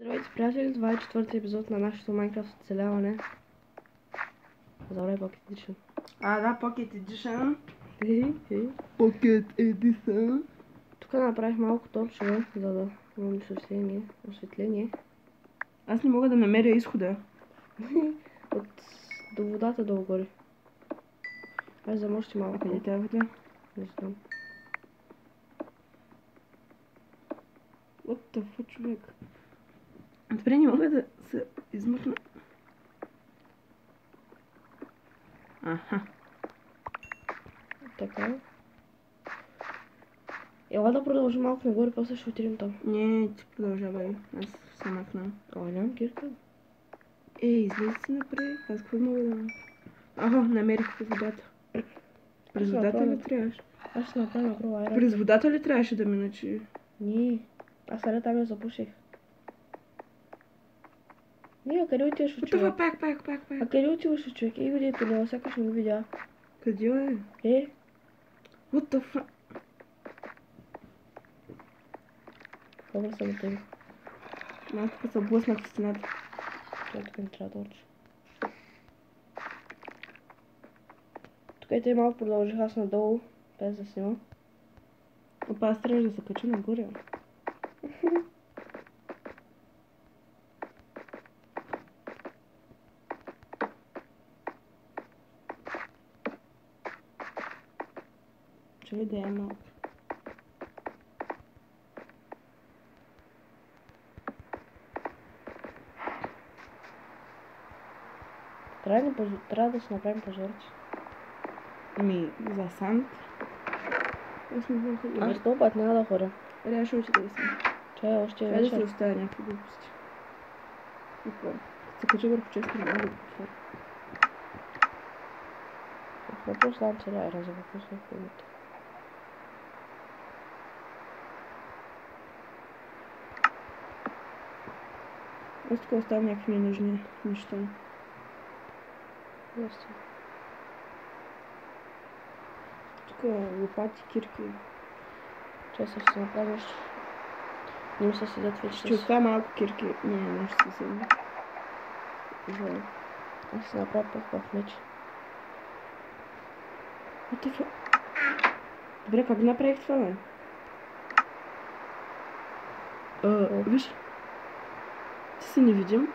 Здравейте, приятели! Това е четвърти епизод на нашето Minecraft оцеляване. Забравяй Pocket Edition. Да, Pocket Edition. Pocket Edition. Тук направих малко торчове, за да имам осветление. Аз не мога да намеря изхода. До водата долу горе. Аз замощи малко. Къде тя вода? Не знам. What the fuck, човек? Добре, не мога да се измъкна. Аха. Така. Ела да продължим малко нагоре, после ще отидем там. Не, ти продължавай. Аз се махнам. Нямам кирка. Излезе си напред. Аз какво мога да... намерих водата. През водата ли трябваше? Аз ще направя направо айрон. През водата ли трябваше да мина, че... Не. Аз сега там я запуших. Къде отиваш, човек? Пак. А къде отиваш, човек? Види тунела, сякаш не го видя. Къде е? What the fuck? Добре съм от тебе. Аз тук се блъснах в стената. Тук не трябва да учи. Тук и те малко продължих аз надолу, без да снимам. Опа, аз трябваше да се кача нагоре. Чай да е малко. Трябва да си направим пожарче. За санд. Аз не знам къде. Аз този път няма да ходя. Ще отида да съм. Чай, още е Хайде да се вечер. оставя някакви глупости. Какво? Се кача върху честа, няма да го отворя. Въпрос дам целя айрон за въпрос на хубавите. Аз тук оставям някакви ненужни неща. Ясно. Тук лопати, кирки. Чай ще си направиш. Не ми се седят вече Ще оставя малко кирки. Не ще се седя. Аз ще направя по-хубав меч. Добре, как направих това, бе? Виж. Ти си невидим.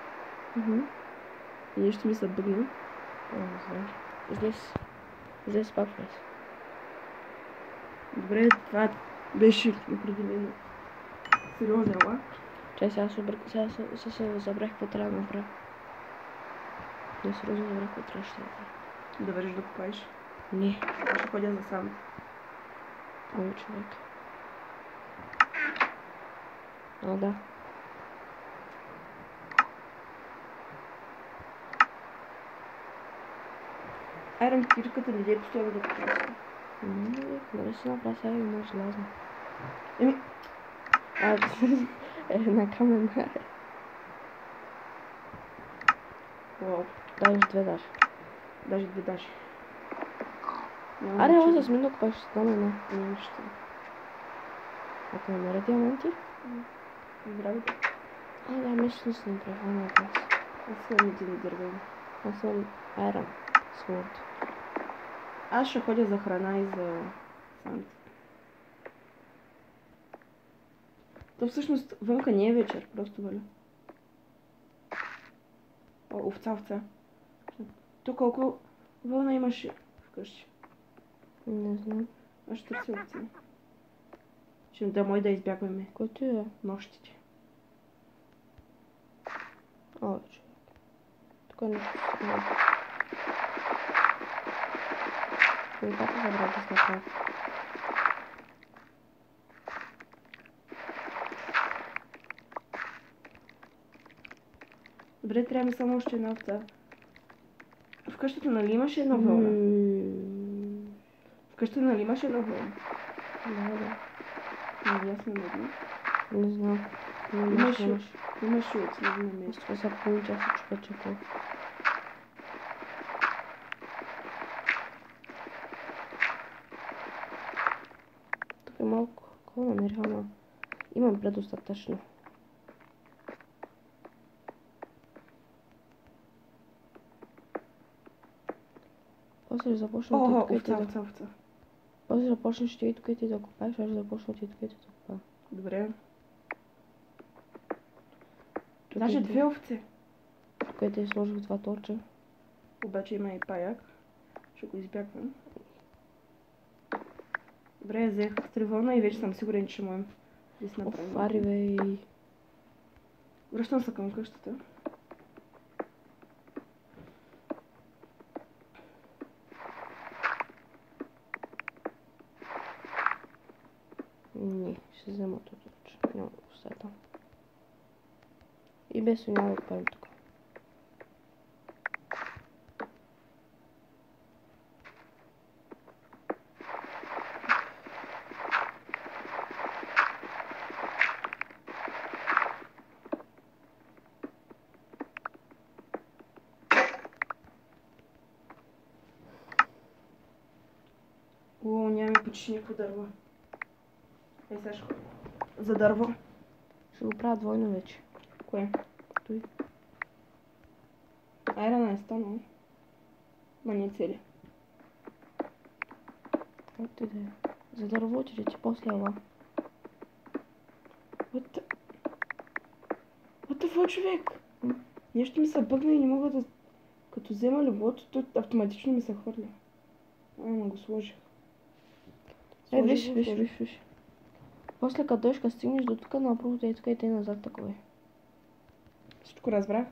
И нещо ми се бъгна. Не знам. Здесь пак влез. Добре, това беше определено сериозен лак. Чай, сега се забрах какво трябва да направя. Не сериозно забрах какво трябваше да направя. Да вървиш да копаеш. Не. Аз ще ходя за сам. Ой, човек. Да. Айрон кирката не е постоянно да копаеш. Дали си направя сега има желязно. Еми. На камен. Уау. Даже две. Даже. Аре, ела с мен да копаеш, ще дам една. Не, ще. Ако намеря диаманти? Здравейте. Да, мисля да си направя на глас. Аз съм не ти да дървам. Аз съм Iron Sword. Аз ще ходя за храна и за санд. То всъщност вънка не е вечер, просто валя. Овца. То колко вълна имаш вкъщи? Не знам. Аз ще търся овци. Ще да мой да избягваме. Който е? Нощите. Човек. Тук не знам. Пак забрах да се направя. Добре, трябва ми само още една овца. В къщата нали имаше една вълна? В къщата нали имаше една вълна? Да. Аз не мога. Не знам. Имаш овци, не намериш. Това са половин час се чупа чекал. Тук е малко. Какво намерих, ама имам предостатъчно. После започна Ого, титка и ти овца, да... овца. После започнеш титка и ти да копаеш, аз започна титка и ти да копая. Добре. Тук Значи е- две овце. Тук ти сложих два торча. Обаче има и паяк. Ще го избягвам. Добре, взех стревона и вече съм сигурен, че можем да си направим. Офари бе и... Връщам се към къщата. Не, ще взема това торча. Няма да го оставя там. И без няма да го правим тук. О, нямаме почти никакво дърво. Ей, сега ще... За дърво. Ще го правя двойно вече. Кое? Той. Айрана е станал. Ма не цели. Както и да е. За дърво че ти после ела. What the fuck, човек? Нещо ми се бъгна и не мога да... Като взема леглото, то автоматично ми се хвърля. Ама го сложих. Виж. После като дойш, като стигнеш до тук, направо те тук и те назад такова. Всичко разбрах.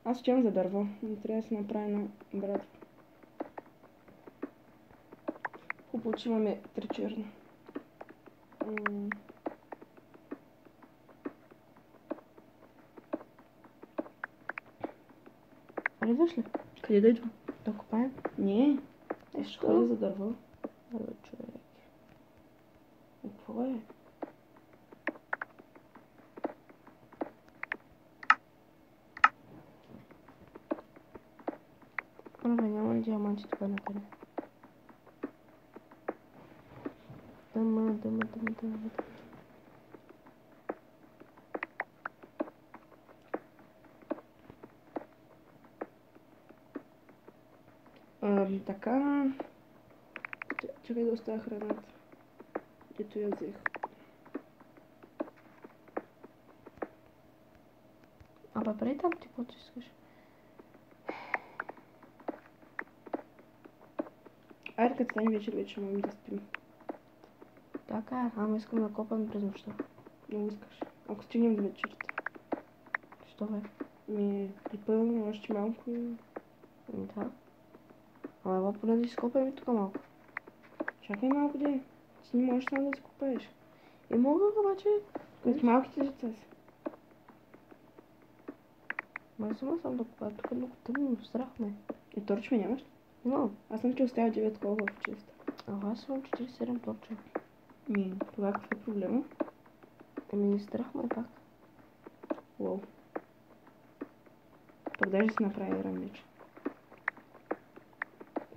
Аз отивам за дърво. Не трябва да се направи на брат. Хубаво, че имаме три черни. Идваш ли? Къде да идвам? Да копаем? Не. Ще Защо? ходя за дърво. Абе, човек. Какво е? Абе, няма диаманти тук накъде. Дъма. Така... Чакай да оставя храната. Ето я взех. Абе, преди там ти какво искаш? Айде, като стане вечер, вече можем да спим. Така е, ама искам да копам през нощта. Много искаш. Ако стигнем до вечерта. Що бе? Ми припълвам още малко и... Да. Ама ева поне да изкопам и тук малко. Чакай малко, де. Ти не можеш само да си купаеш. И мога обаче... Като малките деца си. Май съм да купая. Тук е много тъмно, страх ме. И торчме нямаш ли? Но, Аз съм ти оставя 9 кола в честа. аз имам 47 торча. Ми, това какъв е проблема? Еми не страх ме пак. Уау. Пък даже си направи рамеч.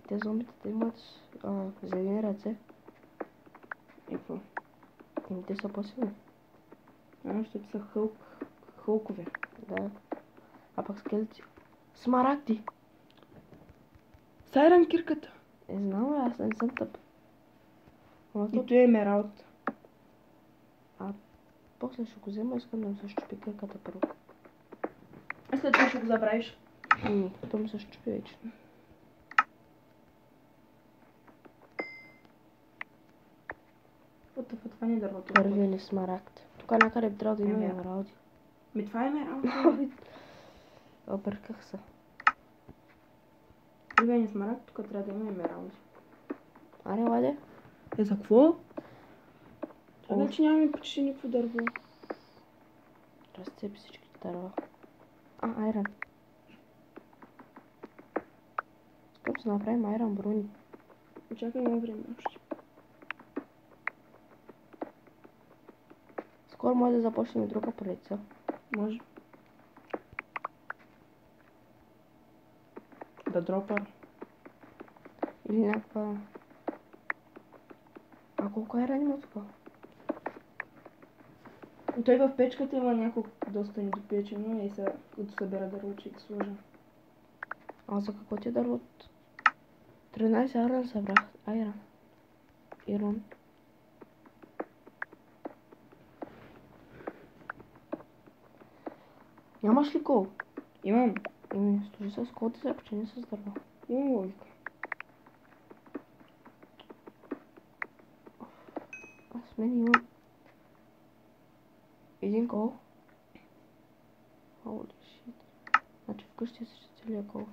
Те зомбите те имат зелени ръце. И какво? Еми те са по-силни. Защото са хълкове. Да. А пък скелети. Смарагди! Сайран кирката. Знам бе, аз не съм тъп. Ама то... И той е емералд. После ще го взема, искам да ми се щупи кирката първо. А след това ще го забравиш. То ми се щупи вече. Това не е дървото. Първият ни смарагд. Тук накъде би трябвало да има Еми. емералди. Ми това е емералд. Обърках се. Първият ни смарагд, тук трябва да има емералди. Аре, ладе? За какво? Това О. вече нямаме почти никакво дърво. Разцепи всичките дърва. Айран. Искам да направим айран брони. Чакай, има време още. Скоро може да започнем и друга поредица. Може. Да дропа. Или някаква... А колко айран има тук? Той в печката има няколко доста недопечено и сега, като събера дърво, че ги сложа. А за какво ти е дървото? 13 айрон събрах. Ирон. Нямаш ли кол? Имам. Служи с кол ти се почини с дърва. Имам логика. Аз мен имам един кол. Holy shit. Значи вкъщи е също целият кол.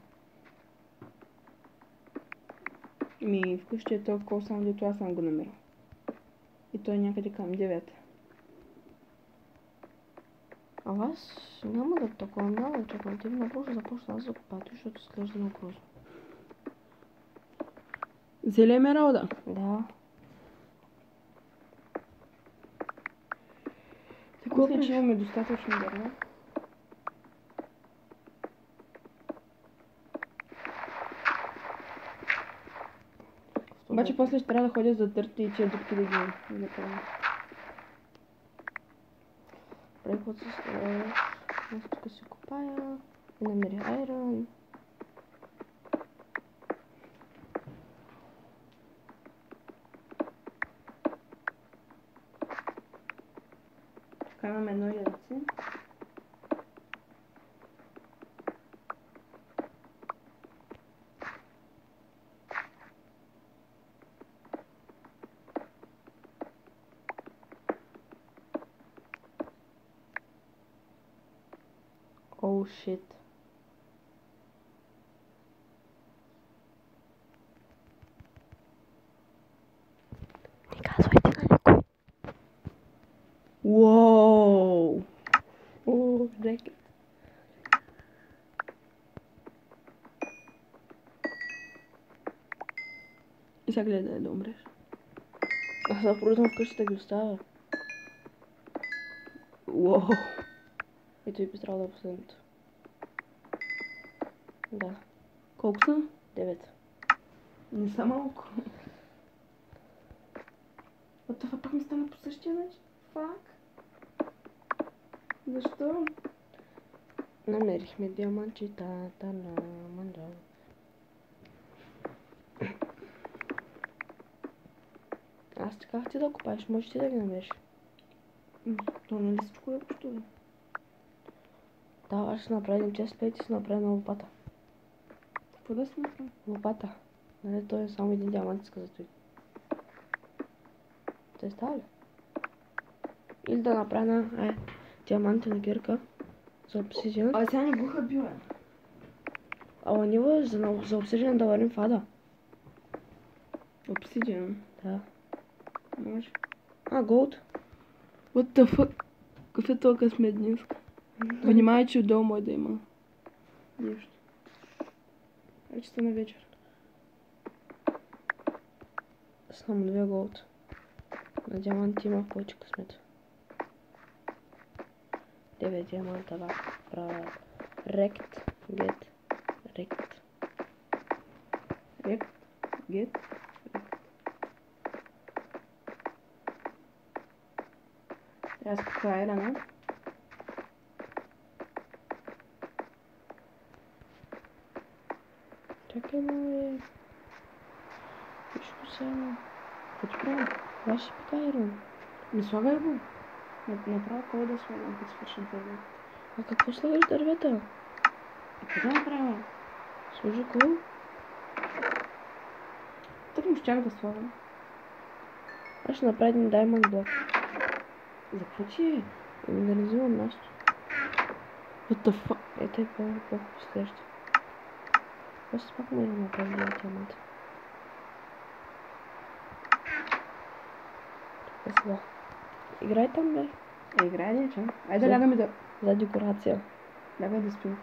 Вкъщи е този кол, само дето аз съм го намерил. И той е някъде към 9. Аз няма да такова много да чакам. Ти напроче започна аз да купати, защото изглежда много грозно. Зеле емералда. Да. Мисля, че имаме достатъчно дърва. Обаче после ще трябва да ходя за дърти и тия дупки да ги запълня. Преход с аз тук си копая и намери айрон. Така имаме едно яйце. Oh shit. Не казвайте на никой. Уоу! О, рекет. И сега гледай да умреш. Аз да продължам вкъщи да ги оставя. Уоу! Ето и би трябвало да е последното. Да, Колко са? 9. Не са малко. Това пак ми стана по същия начин. Фак. Защо? Намерихме диамантчетата на Манджал. Аз ти казах ти да копаеш, можеш ти да ги намериш. То нали всичко е общо? Да, аз ще направя един чест плейт и ще направя на лопата. Какво да си направя? Лопата. Нали, той е само един диамант иска за той. Те става ли? Или да направя на диамантена гирка за обсидиан. А сега не го хабила. Ала ние за обсидиан да варим фада. Обсидиан. Да. Може. Голд. What the fuck? Какъв е толкова късмет днес? Внимай, че отдолу може да има нещо. Вече са на вечер. Само 2 голд. На диаманти има повече късмет. 9 диаманта правя. Рект. Get. Рект. Рект. Get. Аз каква е рана? Чакай, мале. Виж сега. Какво ти правя? Аз ще пика Ирон. Не слагай го. Направо кой да слагам, като свършим това. А какво слагаш дървета? Какво да направя? Сложи кол. Тък му щях да слагам. Аз ще направя един даймонд блок. За какво ти е? Да не взимам нещо. What the fuck? Ето е по-следващия. После пак може да направим диамант. Чакай сега. Играй там, бе. Играй ли, че? Айде да лягаме да... За декорация. Лягай да спим.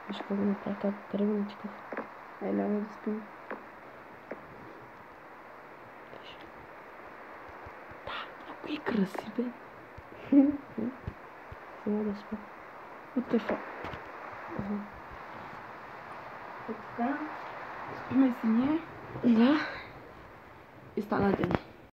Виж какво го направя, как къде го натиках. Айде лягай да спим. Някой краси, бе. Само да спа. What the fuck? Така, спиме си ние. Да. И стана ден.